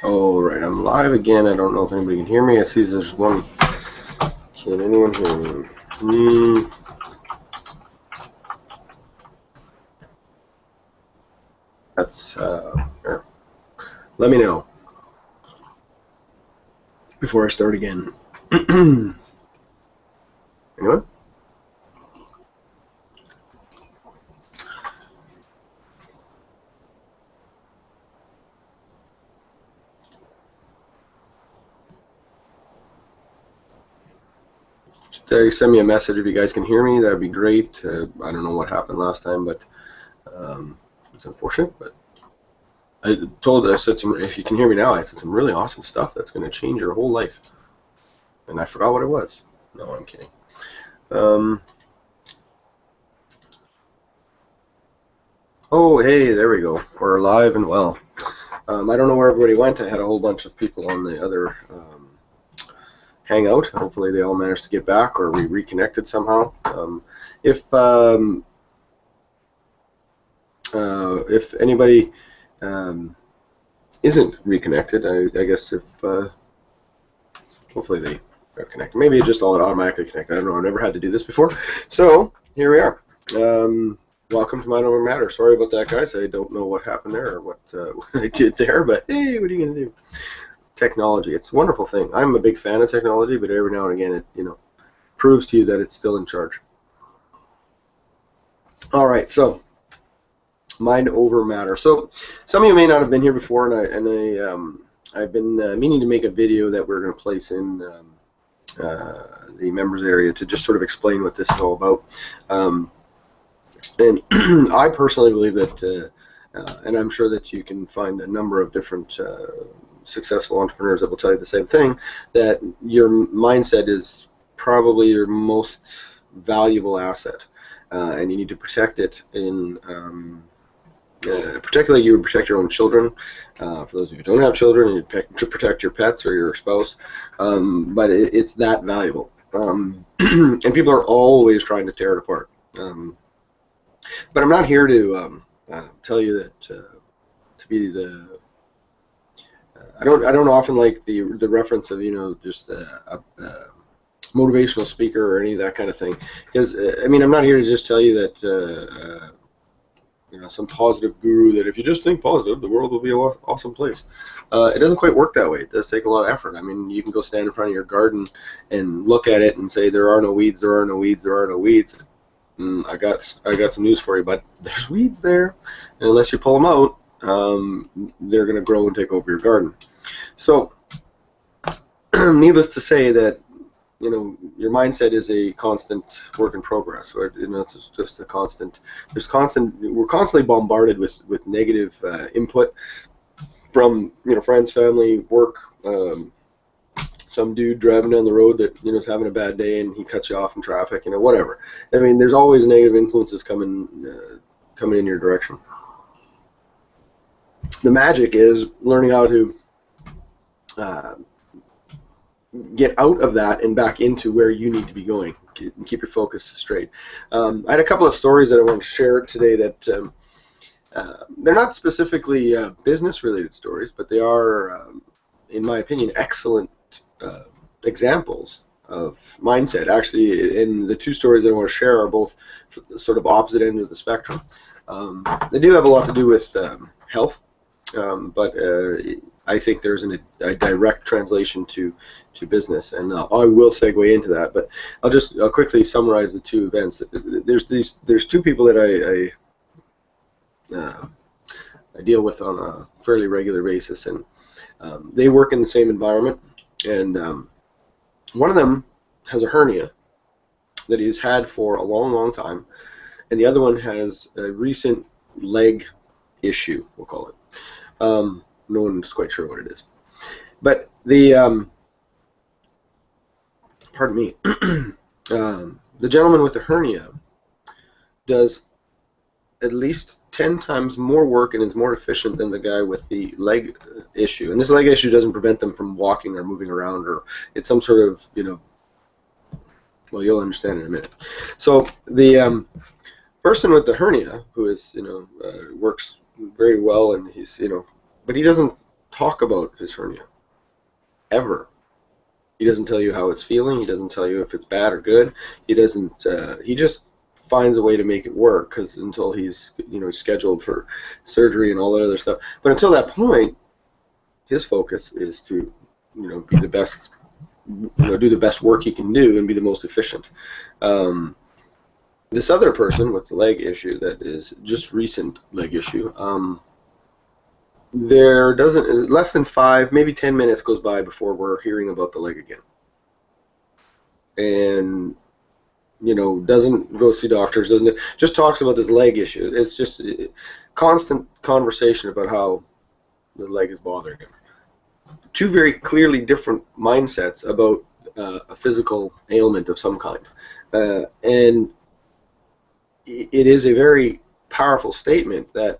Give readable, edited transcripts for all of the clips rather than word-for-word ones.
All right, I'm live again. I don't know if anybody can hear me. I see there's one. Can anyone hear me? That's here. Let me know before I start again. Anyone? Just send me a message if you guys can hear me. That'd be great. I don't know what happened last time, but it's unfortunate. But I said some. If you can hear me now, I said some really awesome stuff that's going to change your whole life. And I forgot what it was. No, I'm kidding. Oh, hey, there we go. We're live and well. I don't know where everybody went. I had a whole bunch of people on the other hangout. Hopefully they all managed to get back or we reconnected somehow. If anybody isn't reconnected, I guess if hopefully they are connected. Maybe it just all automatically connected. I don't know. I've never had to do this before. So here we are. Welcome to Mind Over Matter. Sorry about that, guys. I don't know what happened there or what I did there, but hey, what are you going to do? Technology. It's a wonderful thing. I'm a big fan of technology, but every now and again it, proves to you that it's still in charge. All right, so Mind Over Matter. So some of you may not have been here before, and I've been meaning to make a video that we're going to place in the members area to just sort of explain what this is all about. And I personally believe that, and I'm sure that you can find a number of different successful entrepreneurs that will tell you the same thing, that your mindset is probably your most valuable asset, and you need to protect it in particularly you would protect your own children. For those of you who don't have children, you protect your pets or your spouse, but it's that valuable. And people are always trying to tear it apart. But I'm not here to tell you that to be the. I don't often like the reference of just a motivational speaker or any of that kind of thing, because I mean I'm not here to just tell you that some positive guru that if you just think positive the world will be an awesome place. It doesn't quite work that way. It does take a lot of effort. I mean, you can go stand in front of your garden and look at it and say there are no weeds, there are no weeds, there are no weeds. I got some news for you, but there's weeds there, and unless you pull them out, they're going to grow and take over your garden. So, needless to say that your mindset is a constant work in progress, or it's just a constant. We're constantly bombarded with negative input from friends, family, work. Some dude driving down the road that is having a bad day and he cuts you off in traffic, whatever. I mean, there's always negative influences coming in your direction. The magic is learning how to get out of that and back into where you need to be going. Keep your focus straight. I had a couple of stories that I want to share today that they're not specifically business-related stories, but they are, in my opinion, excellent examples of mindset. Actually, in the two stories that I want to share are both sort of opposite ends of the spectrum. They do have a lot to do with health, but I think there's a direct translation to business, and I will segue into that. But I'll quickly summarize the two events. There's two people that I deal with on a fairly regular basis, and they work in the same environment. And one of them has a hernia that he's had for a long, long time, and the other one has a recent leg issue, we'll call it. No one's quite sure what it is. But pardon me, the gentleman with the hernia does at least 10 times more work and is more efficient than the guy with the leg issue. And this leg issue doesn't prevent them from walking or moving around, or it's some sort of, well, you'll understand in a minute. So the person with the hernia, who is, works very well, and he's, but he doesn't talk about his hernia, ever. He doesn't tell you how it's feeling. He doesn't tell you if it's bad or good. He doesn't. He just finds a way to make it work, because until he's he's scheduled for surgery and all that other stuff. But until that point, his focus is to be the best, do the best work he can do and be the most efficient. This other person with the leg issue, that is just recent leg issue, less than 5, maybe 10 minutes goes by before we're hearing about the leg again. And doesn't go see doctors, just talks about this leg issue. It's just constant conversation about how the leg is bothering him. Two very clearly different mindsets about a physical ailment of some kind. And it is a very powerful statement that,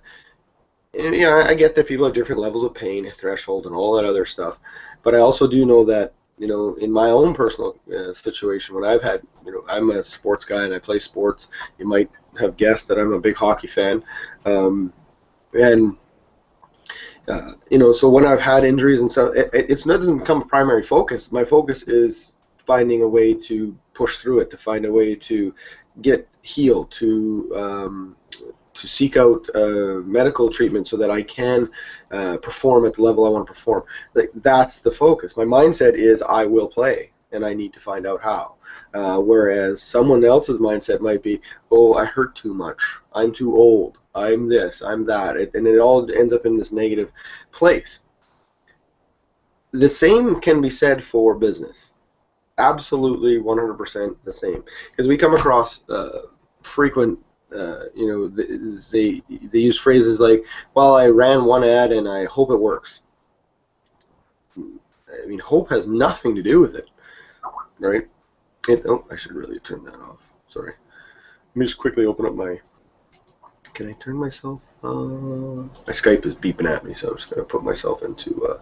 I get that people have different levels of pain, threshold, and all that other stuff. But I also do know that, in my own personal situation, when I've had, I'm a sports guy and I play sports. You might have guessed that I'm a big hockey fan. So when I've had injuries and stuff, it doesn't become a primary focus. My focus is finding a way to push through it, to find a way to get healed, to seek out medical treatment so that I can perform at the level I want to perform. That's the focus. My mindset is I will play, and I need to find out how. Whereas someone else's mindset might be, oh, I hurt too much, I'm too old, I'm this, I'm that, and it all ends up in this negative place. The same can be said for business. Absolutely 100% the same. Because we come across frequent, they use phrases like, well, I ran one ad and I hope it works. I mean, hope has nothing to do with it, right? Oh, I should really turn that off. Sorry. Let me just quickly open up my... Can I turn myself? My Skype is beeping at me, so I'm just going to put myself into...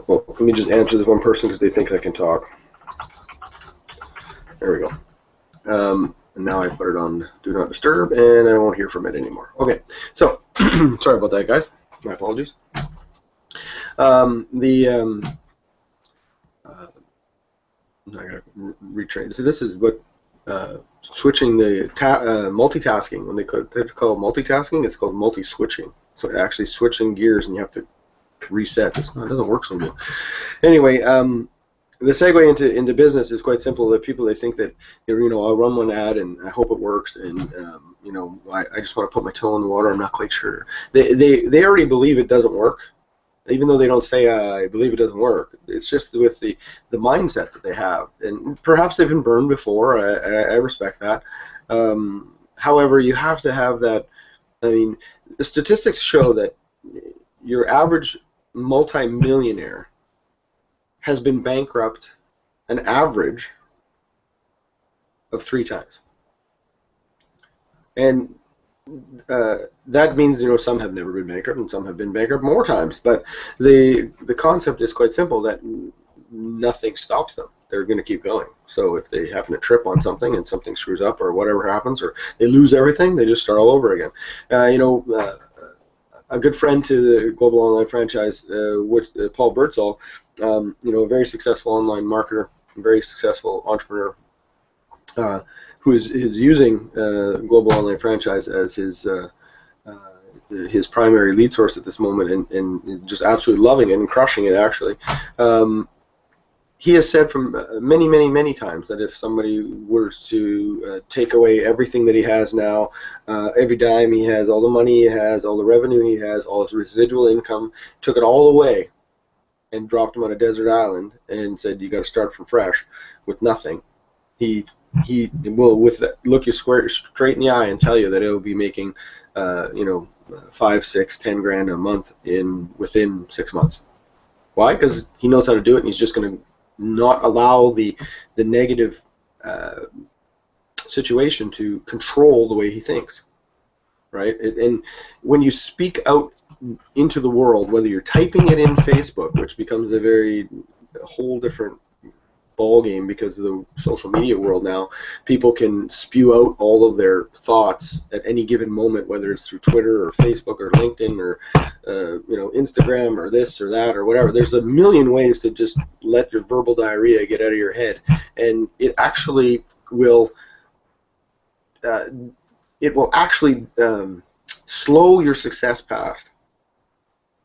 well, let me just answer this one person because they think I can talk. There we go. And now I put it on Do Not Disturb, and I won't hear from it anymore. Okay, so sorry about that, guys. My apologies. I gotta retrain. So this is what switching the multitasking. When they call multitasking, it's called multi-switching. So actually switching gears, and you have to reset. It doesn't work so good. Anyway, the segue into business is quite simple. That people, they think that I'll run one ad and I hope it works, and I just want to put my toe in the water. I'm not quite sure. They already believe it doesn't work, even though they don't say I believe it doesn't work. It's just with the mindset that they have, and perhaps they've been burned before. I respect that. However, you have to have that. I mean, the statistics show that your average multi-millionaire has been bankrupt an average of 3 times. And that means, some have never been bankrupt and some have been bankrupt more times. But the concept is quite simple, that nothing stops them. They're going to keep going. So if they happen to trip on something and something screws up or whatever happens, or they lose everything, they just start all over again. A good friend to the global online franchise, Paul Birdsall, a very successful online marketer, a very successful entrepreneur, who is using global online franchise as his primary lead source at this moment, and just absolutely loving it and crushing it, actually. He has said from many, many, many times that if somebody were to take away everything that he has now, every dime he has, all the money he has, all the revenue he has, all his residual income, took it all away and dropped him on a desert island and said, you got to start from fresh with nothing, he will, with that, look you straight in the eye and tell you that it will be making 5, 6, 10 grand a month within 6 months. Why? Because he knows how to do it, and he's just going to not allow the negative situation to control the way he thinks, right? And when you speak out into the world, whether you're typing it in Facebook, which becomes a whole different ball game because of the social media world now. People can spew out all of their thoughts at any given moment, whether it's through Twitter or Facebook or LinkedIn or Instagram or this or that or whatever. There's a million ways to just let your verbal diarrhea get out of your head, and it actually will slow your success path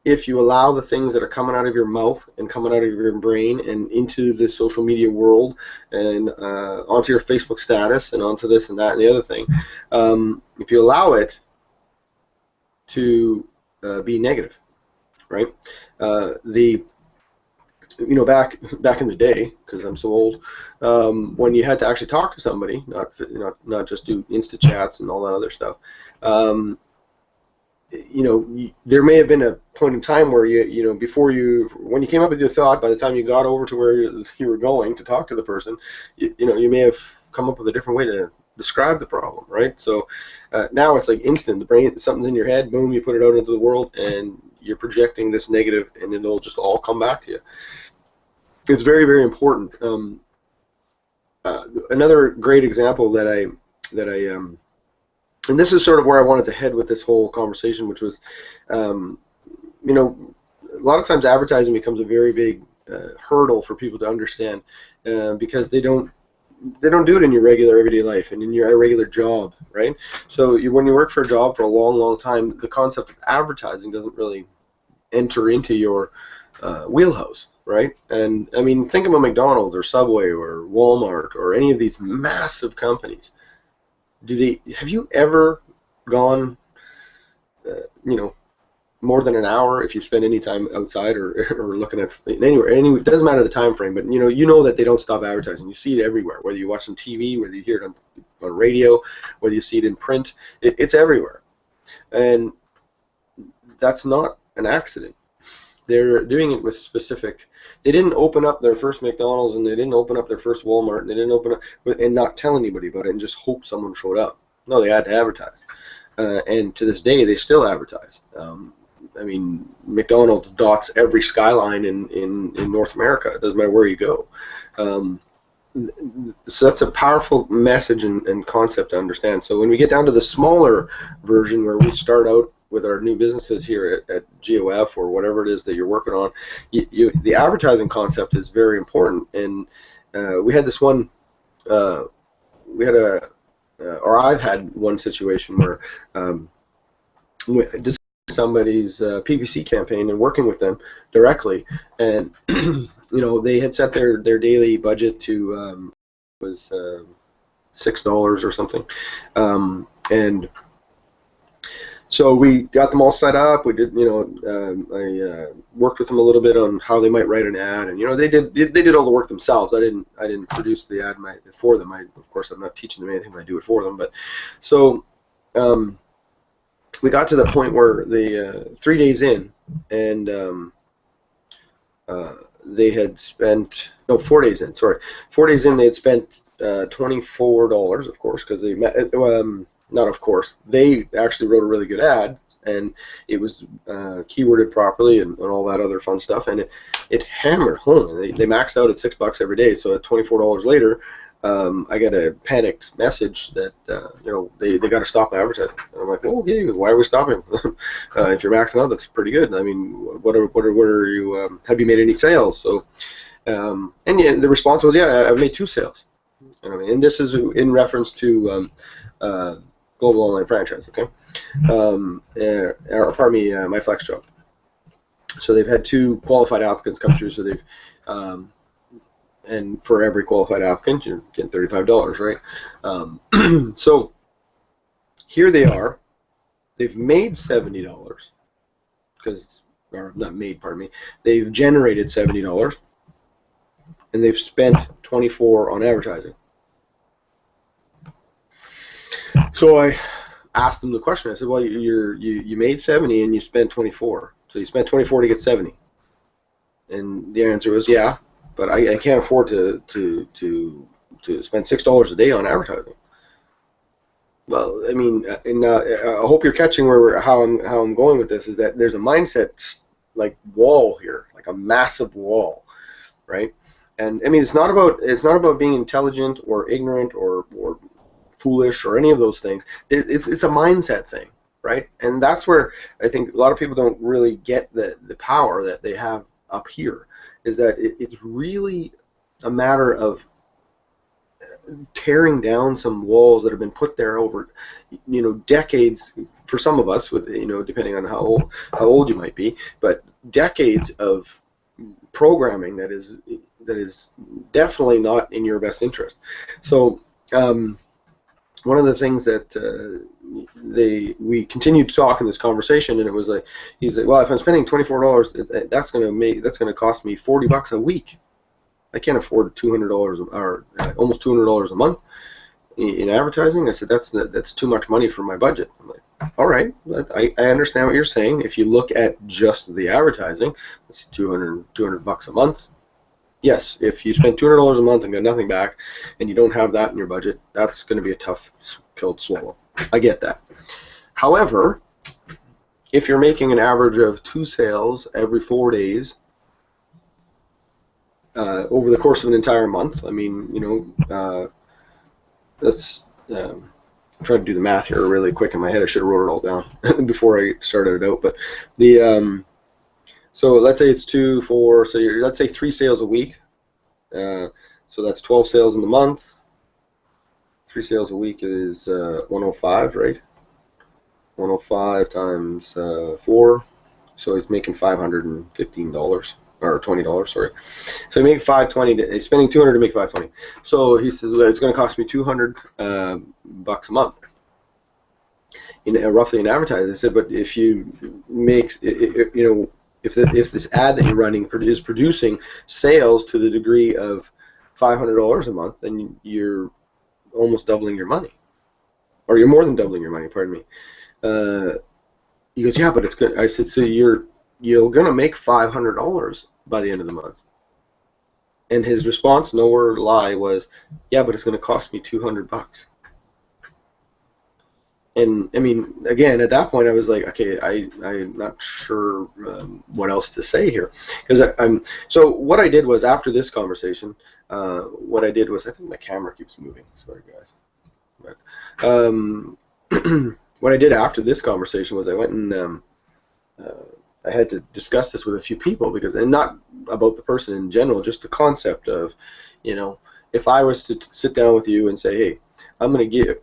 if you allow the things that are coming out of your mouth and coming out of your brain and into the social media world and onto your Facebook status and onto this and that and the other thing. If you allow it to be negative, right? Back in the day, because I'm so old, when you had to actually talk to somebody, not just do Insta chats and all that other stuff. There may have been a point in time where when you came up with your thought, by the time you got over to where you were going to talk to the person, you may have come up with a different way to describe the problem, right? So now it's like instant. The brain, something's in your head, boom, you put it out into the world, and you're projecting this negative, and it'll just all come back to you. It's very, very important. Another great example that I and this is sort of where I wanted to head with this whole conversation, which was, a lot of times advertising becomes a very big hurdle for people to understand because they don't do it in your regular everyday life and in your regular job, right? So when you work for a job for a long, long time, the concept of advertising doesn't really enter into your wheelhouse, right? And I mean, think about McDonald's or Subway or Walmart or any of these massive companies. Have you ever gone, more than an hour if you spend any time outside or looking at anywhere? It doesn't matter the time frame, but you know that they don't stop advertising. You see it everywhere, whether you watch on TV, whether you hear it on radio, whether you see it in print. It's everywhere, and that's not an accident. They're doing it with specific. They didn't open up their first McDonald's and they didn't open up their first Walmart and they didn't open up and not tell anybody about it and just hope someone showed up. No, they had to advertise, and to this day they still advertise. I mean, McDonald's dots every skyline in North America. It doesn't matter where you go. So that's a powerful message and concept to understand. So when we get down to the smaller version where we start out with our new businesses here at GOF or whatever it is that you're working on, the advertising concept is very important. And we had this one, I've had one situation where just somebody's PPC campaign and working with them directly, and they had set their daily budget to was $6 or something, and so we got them all set up. We did, I worked with them a little bit on how they might write an ad, and they did all the work themselves. I didn't produce the ad for them. Of course, I'm not teaching them anything, but I do it for them. But so we got to the point where the 3 days in, and they had spent 4 days in. Sorry, 4 days in, they had spent $24, of course, because they met. Not of course. They actually wrote a really good ad, and it was keyworded properly and all that other fun stuff, and it hammered home. And they maxed out at $6 every day. So at $24 later, I got a panicked message that they got to stop advertising. And I'm like, well, okay, why are we stopping? If you're maxing out, that's pretty good. I mean, what are you? Have you made any sales? So, and yeah, the response was, yeah, I've made 2 sales. And this is in reference to Global Online Franchise, okay? Pardon me, my flex job. So they've had 2 qualified applicants come through. So they've, and for every qualified applicant, you're getting $35, right? So here they are. They've made $70 or not made, pardon me. They've generated $70, and they've spent $24 on advertising. So I asked them the question. I said, well, you made 70 and you spent 24. So you spent 24 to get 70. And the answer was, yeah, but I can't afford to spend $6 a day on advertising. Well, I mean, and I hope you're catching how I'm going with this, is that there's a mindset like wall here, like a massive wall, right? And I mean, it's not about being intelligent or ignorant or foolish or any of those things. It's a mindset thing, right? And that's where I think a lot of people don't really get the power that they have up here, is that it's really a matter of tearing down some walls that have been put there over, decades, for some of us, with, depending on how old you might be, but decades of programming that is definitely not in your best interest. So one of the things that we continued to talk in this conversation, and it was like, he's like, well, if I'm spending $24, that's going to cost me $40 a week. I can't afford $200 or almost $200 a month in advertising. I said, that's too much money for my budget. I'm like, all right, I understand what you're saying. If you look at just the advertising, it's $200 a month. Yes, if you spend $200 a month and get nothing back, and you don't have that in your budget, that's going to be a tough pill to swallow. I get that. However, if you're making an average of 2 sales every 4 days over the course of an entire month, I mean, that's I'm trying to do the math here really quick in my head. I should have wrote it all down before I started it out. But the so let's say it's 2, 4. So let's say 3 sales a week. So that's 12 sales in the month. 3 sales a week is 105, right? 105 times 4. So he's making $515 or $20. Sorry. So he made $520. He's spending $200 to make $520. So he says, well, it's going to cost me $200 bucks a month. Roughly in advertising. I said, but if you make, if this ad that you're running is producing sales to the degree of $500 a month, then you're almost doubling your money, or you're more than doubling your money. Pardon me. He goes, yeah, but it's good. I said, so you're gonna make $500 by the end of the month. And his response, no word lie, was, yeah, but it's gonna cost me $200. And I mean, again, at that point, I was like, okay, I'm not sure what else to say here, because So what I did was, after this conversation, what I did was, I think my camera keeps moving. Sorry, guys. But, what I did after this conversation was I went and I had to discuss this with a few people, and not about the person in general, just the concept of, if I was to sit down with you and say, hey,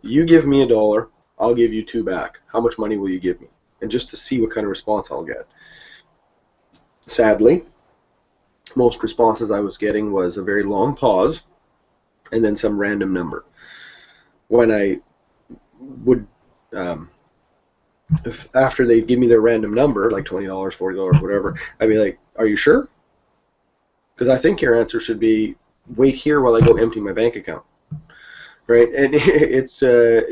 you give me $1. I'll give you 2 back. How much money will you give me? And just to see what kind of response I'll get. Sadly, most responses I was getting was a very long pause and then some random number. When I would, after they give me their random number, like $20, $40, whatever, I'd be like, are you sure? Because I think your answer should be, wait here while I go empty my bank account. Right, and it's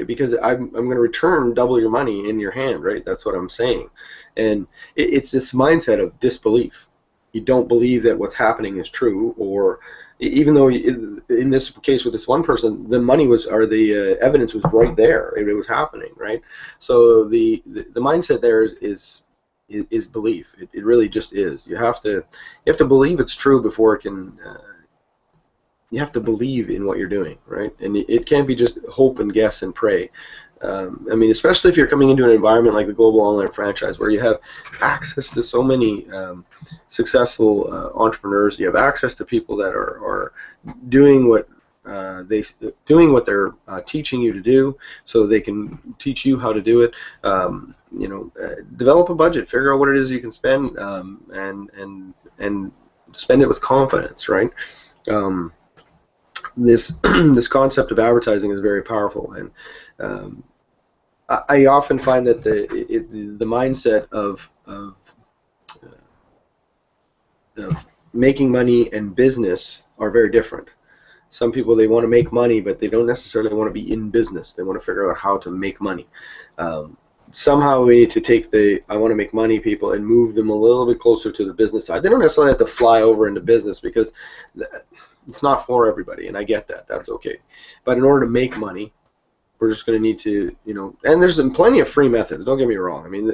because I'm going to return double your money in your hand, right? That's what I'm saying, and it's this mindset of disbelief. You don't believe that what's happening is true, or even though in this case with this one person, the money was, or the evidence was right there, it was happening, right? So the mindset there is belief. It really just is. You have to believe it's true before it can. You have to believe in what you're doing, right? And it can't be just hope and guess and pray. I mean, especially if you're coming into an environment like the global online franchise, where you have access to so many successful entrepreneurs. You have access to people that are doing what they're teaching you to do, so they can teach you how to do it. Develop a budget, figure out what it is you can spend, and spend it with confidence, right? This concept of advertising is very powerful, and I often find that the mindset of making money and business are very different. Some people, they want to make money, but they don't necessarily want to be in business. They want to figure out how to make money. Somehow we need to take the I want to make money people and move them a little bit closer to the business side. They don't necessarily have to fly over into business, because it's not for everybody, and I get that. That's okay. But in order to make money, we're just going to need to, and there's plenty of free methods. Don't get me wrong. I mean,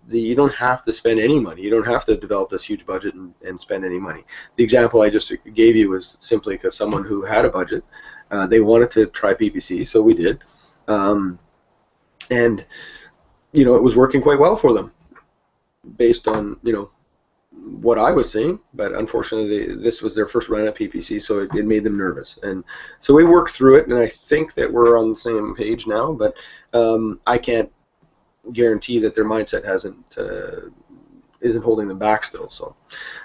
you don't have to spend any money. You don't have to develop this huge budget and spend any money. The example I just gave you was simply because someone who had a budget, they wanted to try PPC, so we did, and it was working quite well for them, based on what I was seeing. But unfortunately, this was their first run at PPC, so it made them nervous, and so we worked through it. And I think that we're on the same page now. But I can't guarantee that their mindset isn't holding them back still. So,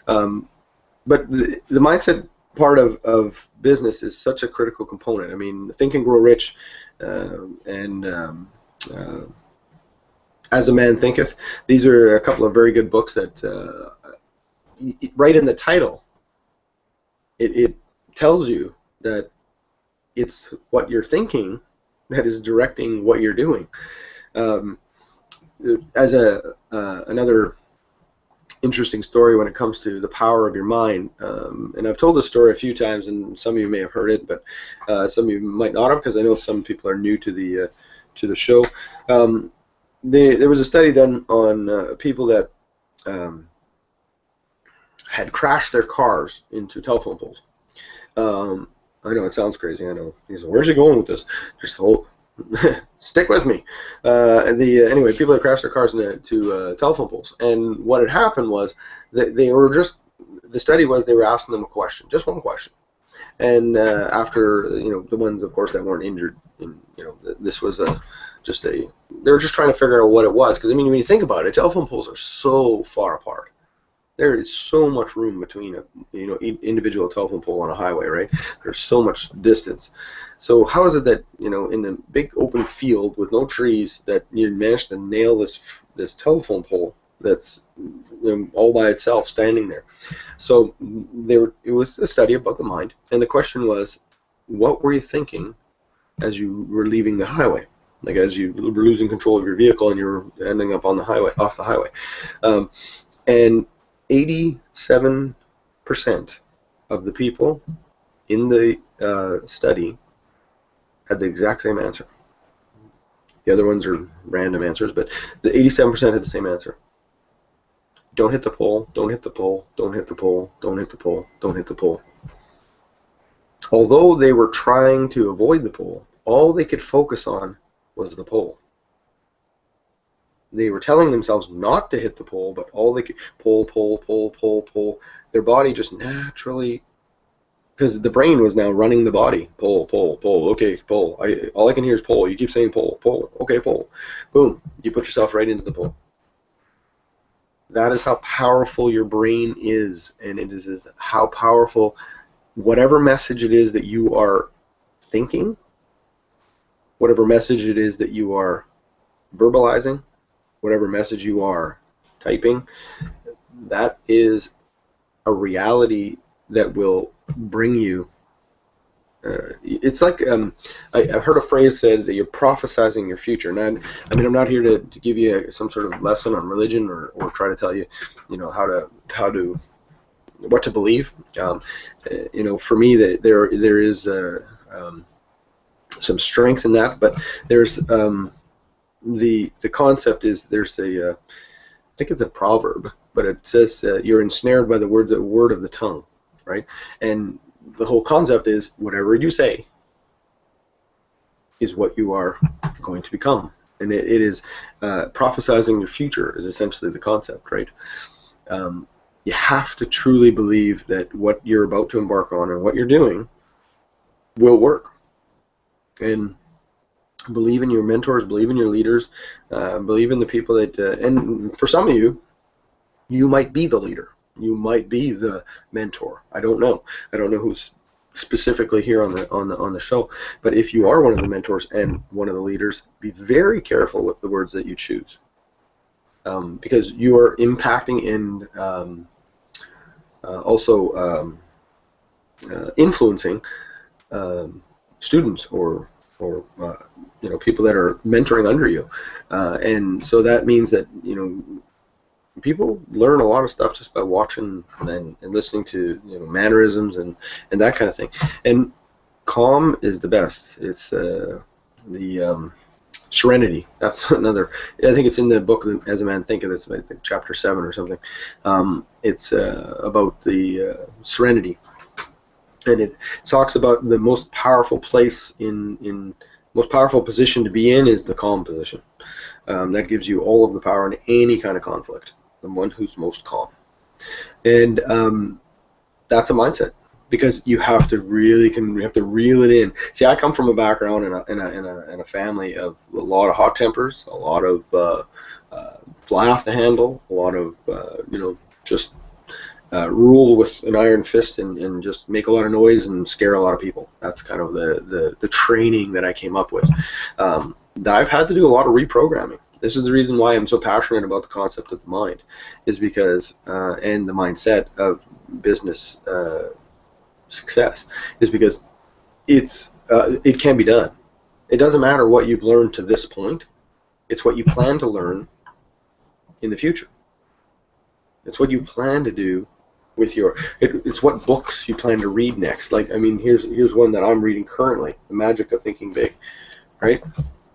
but the mindset part of business is such a critical component. I mean, Think and Grow Rich, and As a Man Thinketh. These are a couple of very good books that, right in the title, it tells you that it's what you're thinking that is directing what you're doing. As another interesting story when it comes to the power of your mind, and I've told this story a few times, and some of you may have heard it, but some of you might not have, because I know some people are new to the show. There was a study done on people that had crashed their cars into telephone poles. I know it sounds crazy. I know. Where's he going with this? Just hold. Stick with me. Anyway, people that crashed their cars into telephone poles, and what had happened was that the study was they were asking them a question, just one question, and after the ones, of course, that weren't injured, and this was they were just trying to figure out what it was, because I mean, when you think about it, telephone poles are so far apart. There is so much room between individual telephone pole on a highway, right? There's so much distance. So how is it that in the big open field with no trees that you managed to nail this telephone pole that's all by itself standing there? So it was a study about the mind, and the question was, what were you thinking as you were leaving the highway? Like as you were losing control of your vehicle and you're ending up on the highway, off the highway, and 87% of the people in the study had the exact same answer. The other ones are random answers, but the 87% had the same answer. Don't hit the pole, don't hit the pole, don't hit the pole, don't hit the pole, don't hit the pole. Although they were trying to avoid the pole, all they could focus on was the pole. They were telling themselves not to hit the pole, but all they could, pole, pole, pole, pole, pole. Their body just naturally, because the brain was now running the body. Pole, pole, pole, okay, pole. All I can hear is pole. You keep saying pole, pole, okay, pole. Boom, you put yourself right into the pole. That is how powerful your brain is, and it is how powerful whatever message it is that you are thinking, whatever message it is that you are verbalizing, whatever message you are typing, that is a reality that will bring you. It's like I've heard a phrase said that you're prophesizing your future. And I mean, I'm not here to give you some sort of lesson on religion or try to tell you, what to believe. For me, there is some strength in that, but there's the concept is I think it's a proverb, but it says you're ensnared by the word of the tongue, right? And the whole concept is whatever you say is what you are going to become, and it is prophesizing your future is essentially the concept, right? You have to truly believe that what you're about to embark on and what you're doing will work, and believe in your mentors, believe in your leaders, believe in the people that, and for some of you, you might be the leader. You might be the mentor. I don't know. I don't know who's specifically here on the show. But if you are one of the mentors and one of the leaders, be very careful with the words that you choose, because you are impacting and also influencing students or people that are mentoring under you, and so that means that people learn a lot of stuff just by watching and listening to mannerisms and that kind of thing. And calm is the best. It's Serenity. That's another. I think it's in the book As a Man Thinketh. It's I think chapter 7 or something. It's about the serenity, and it talks about the most powerful place in most powerful position to be in is the calm position. That gives you all of the power in any kind of conflict. The one who's most calm, and that's a mindset. Because you have to really you have to reel it in. See, I come from a background in a family of a lot of hot tempers, a lot of fly off the handle, a lot of just rule with an iron fist and just make a lot of noise and scare a lot of people. That's kind of the training that I came up with. That I've had to do a lot of reprogramming. This is the reason why I'm so passionate about the concept of the mind, is because and the mindset of business. Success is because it can be done. It doesn't matter what you've learned to this point. It's what you plan to learn in the future. It's what you plan to do with your. It's what books you plan to read next. Like, I mean, here's one that I'm reading currently, The Magic of Thinking Big. Right?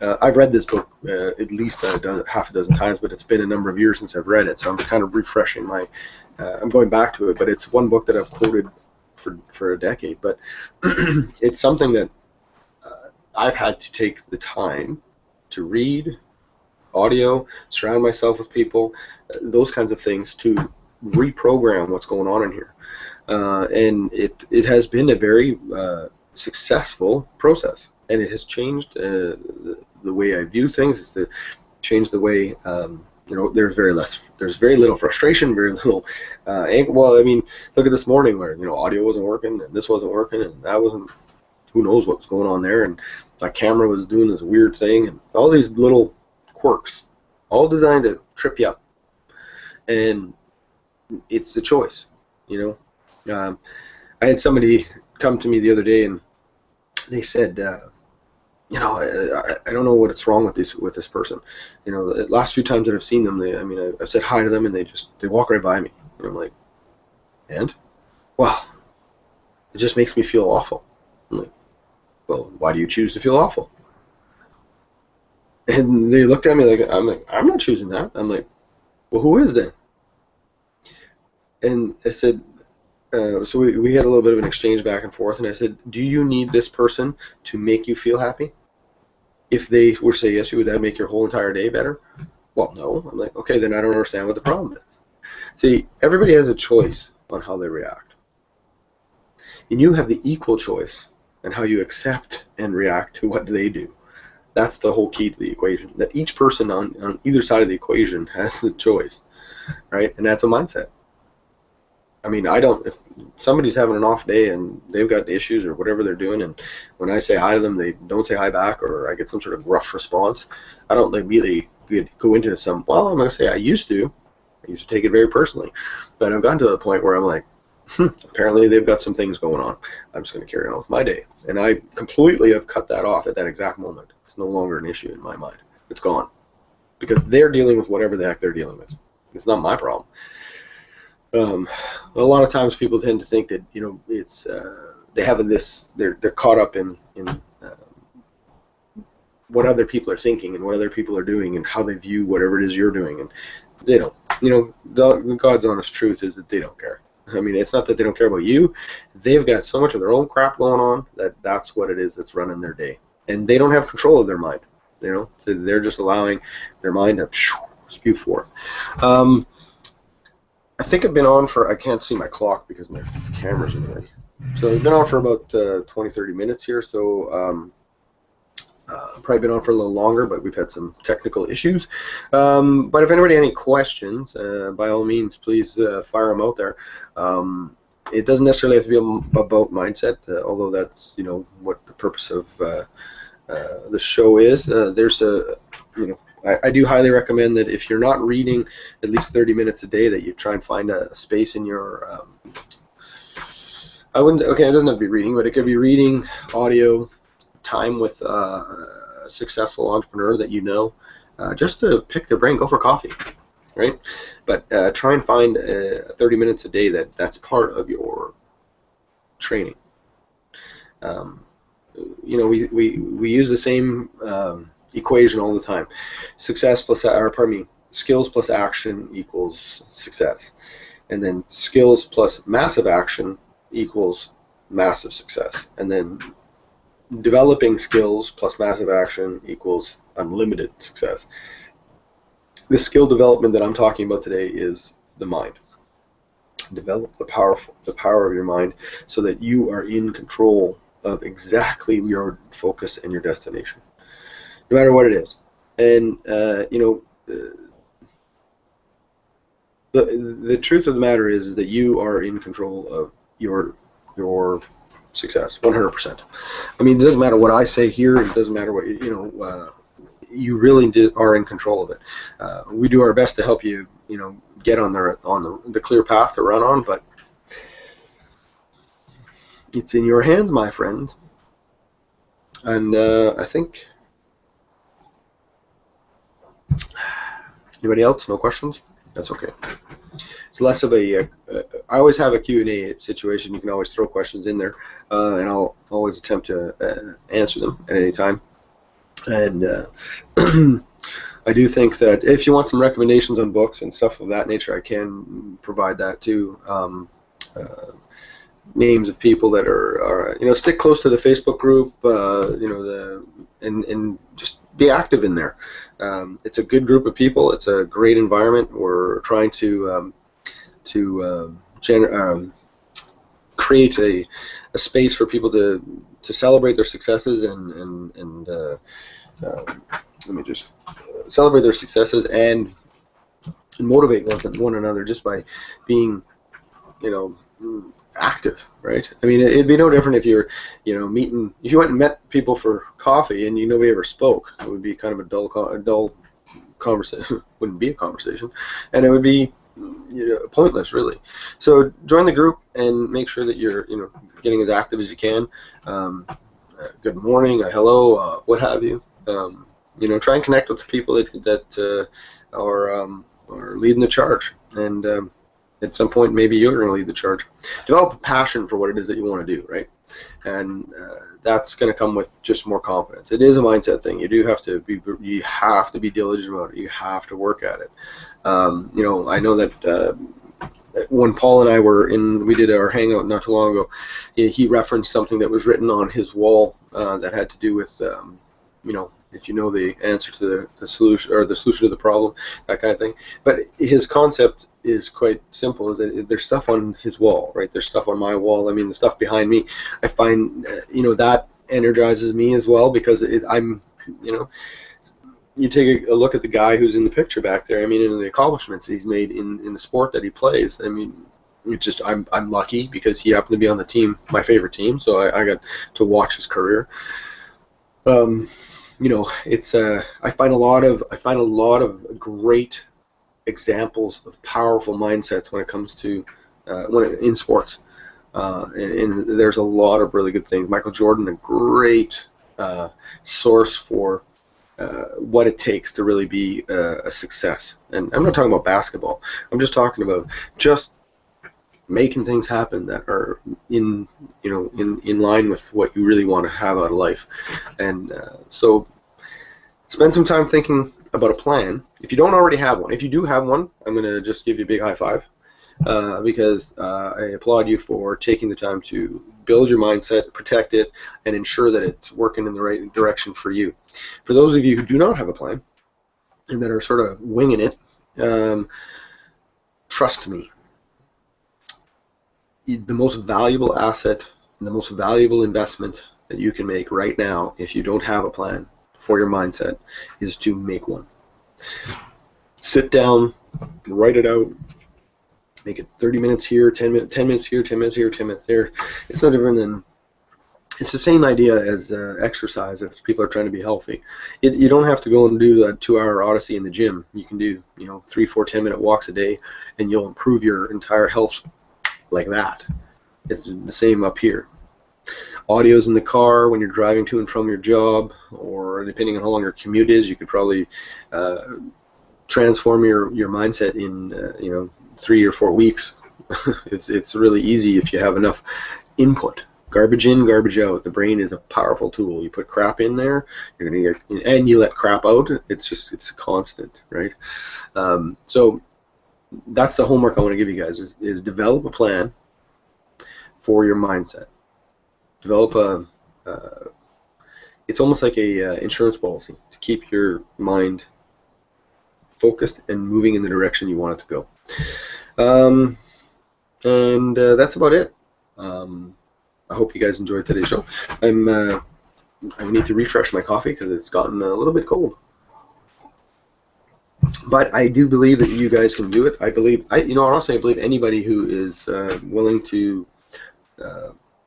I've read this book at least half a dozen times, but it's been a number of years since I've read it, so I'm kind of refreshing my. I'm going back to it, but it's one book that I've quoted for a decade, but it's something that I've had to take the time to read, audio, surround myself with people, those kinds of things to reprogram what's going on in here. And it has been a very successful process, and it has changed the way I view things. It's changed the way there's very little frustration, very little anger. Well, I mean, look at this morning where audio wasn't working and this wasn't working and that wasn't. Who knows what was going on there? And my camera was doing this weird thing, and all these little quirks, all designed to trip you up. And it's a choice, I had somebody come to me the other day and they said. I don't know what's wrong with this person. The last few times that I've seen them, I've said hi to them and they walk right by me. And I'm like, and? Well, it just makes me feel awful. I'm like, well, why do you choose to feel awful? And they looked at me like, I'm not choosing that. I'm like, well, who is then? And I said, so we had a little bit of an exchange back and forth, and I said, do you need this person to make you feel happy? If they were to say yes, would that make your whole entire day better? Well, no. I'm like, okay, then I don't understand what the problem is. See, everybody has a choice on how they react. And you have the equal choice on how you accept and react to what they do. That's the whole key to the equation, that each person on either side of the equation has the choice, right? And that's a mindset. I mean, if somebody's having an off day and they've got issues or whatever they're doing, and when I say hi to them, they don't say hi back, or I get some sort of gruff response, I don't immediately go into well, I'm going to say I used to take it very personally, but I've gotten to the point where I'm like, apparently they've got some things going on. I'm just going to carry on with my day. And I completely have cut that off at that exact moment. It's no longer an issue in my mind. It's gone. Because they're dealing with whatever the heck they're dealing with. It's not my problem. A lot of times people tend to think that it's they have they're caught up in what other people are thinking and what other people are doing and how they view whatever it is you're doing, and they don't. The God's honest truth is that they don't care. I mean, it's not that they don't care about you. They've got so much of their own crap going on that's what it is that's running their day, and they don't have control of their mind. They're just allowing their mind to spew forth. I think I've been on for, I can't see my clock because my camera's in the way. So I've been on for about 20-30 minutes here, so probably been on for a little longer, but we've had some technical issues. But if anybody has any questions, by all means, please fire them out there. It doesn't necessarily have to be about mindset, although that's what the purpose of the show is. There's a I do highly recommend that if you're not reading at least 30 minutes a day, that you try and find a space in your. It doesn't have to be reading, but it could be reading, audio, time with a successful entrepreneur that just to pick their brain, go for coffee, right? But try and find 30 minutes a day that's part of your training. We use the same equation all the time. Skills plus action equals success. And then skills plus massive action equals massive success. And then developing skills plus massive action equals unlimited success. The skill development that I'm talking about today is the mind. Develop the power of your mind so that you are in control of exactly your focus and your destination, no matter what it is. And the truth of the matter is that you are in control of your success 100%. I mean, it doesn't matter what I say here. It doesn't matter what you really are in control of it. We do our best to help you, get on the clear path to run on, but it's in your hands, my friend. And I think anybody else? No questions? That's okay. It's less of I always have a Q&A situation. You can always throw questions in there, and I'll always attempt to answer them at any time. And I do think that if you want some recommendations on books and stuff of that nature, I can provide that too. Names of people that are stick close to the Facebook group, and just be active in there. It's a good group of people. It's a great environment. We're trying to create a space for people to celebrate their successes and let me just celebrate their successes and motivate one another just by being, active, right? I mean, it'd be no different if you're, if you went and met people for coffee and nobody ever spoke. It would be kind of a dull conversation. Wouldn't be a conversation, and it would be pointless, really. So join the group and make sure that you're, getting as active as you can. Good morning, a hello, what have you. Try and connect with the people that are leading the charge, and at some point maybe you're going to lead the charge. Develop a passion for what it is that you want to do, right? And that's going to come with just more confidence. It is a mindset thing. You have to be diligent about it. You have to work at it. I know that when Paul and I we did our hangout not too long ago, he referenced something that was written on his wall that had to do with if you know the answer to the solution or the solution to the problem, that kind of thing. But his concept is quite simple. Is that there's stuff on his wall, right? There's stuff on my wall. I mean, the stuff behind me, I find that energizes me as well, because I'm you take a look at the guy who's in the picture back there. I mean, and the accomplishments he's made in the sport that he plays. I mean, it's just I'm lucky because he happened to be on the team, my favorite team, so I got to watch his career. It's I find a lot of great examples of powerful mindsets when it comes to in sports, and there's a lot of really good things. Michael Jordan, a great source for what it takes to really be a success. And I'm not talking about basketball. I'm just talking about just making things happen that are in line with what you really want to have out of life. And so spend some time thinking about a plan. If you don't already have one, if you do have one, I'm going to just give you a big high five, because I applaud you for taking the time to build your mindset, protect it, and ensure that it's working in the right direction for you. For those of you who do not have a plan and that are sort of winging it, trust me, the most valuable asset and the most valuable investment that you can make right now, if you don't have a plan for your mindset, is to make one. Sit down, write it out, make it 30 minutes here, 10 minutes here, 10 minutes here, 10 minutes there. It's no different than, it's the same idea as exercise if people are trying to be healthy. You don't have to go and do a 2-hour odyssey in the gym. You can do 3, 4, 10-minute walks a day, and you'll improve your entire health like that. It's the same up here. Audio's in the car when you're driving to and from your job, or depending on how long your commute is, you could probably transform your mindset in 3 or 4 weeks. It's really easy if you have enough input Garbage in, garbage out. The brain is a powerful tool. You put crap in there, you're gonna get, and you let crap out. It's constant, right? So that's the homework I want to give you guys: is develop a plan for your mindset. Develop a it's almost like a insurance policy to keep your mind focused and moving in the direction you want it to go. And that's about it. I hope you guys enjoyed today's show. I need to refresh my coffee because it's gotten a little bit cold. But I do believe that you guys can do it. Honestly, I believe anybody who is willing to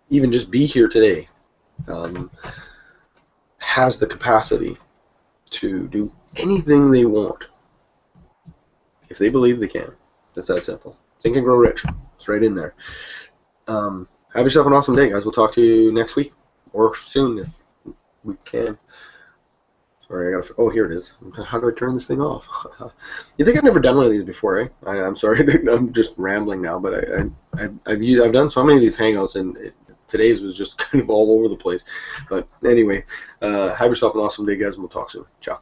even just be here today has the capacity to do anything they want if they believe they can. It's that simple. Think and Grow Rich. It's right in there. Have yourself an awesome day, guys. We'll talk to you next week or soon if we can. Sorry, I gotta. Oh, here it is. How do I turn this thing off? You think I've never done one of these before, eh? I'm sorry. I'm just rambling now, but I've done so many of these Hangouts, and today's was just kind of all over the place. But anyway, have yourself an awesome day, guys, and we'll talk soon. Ciao.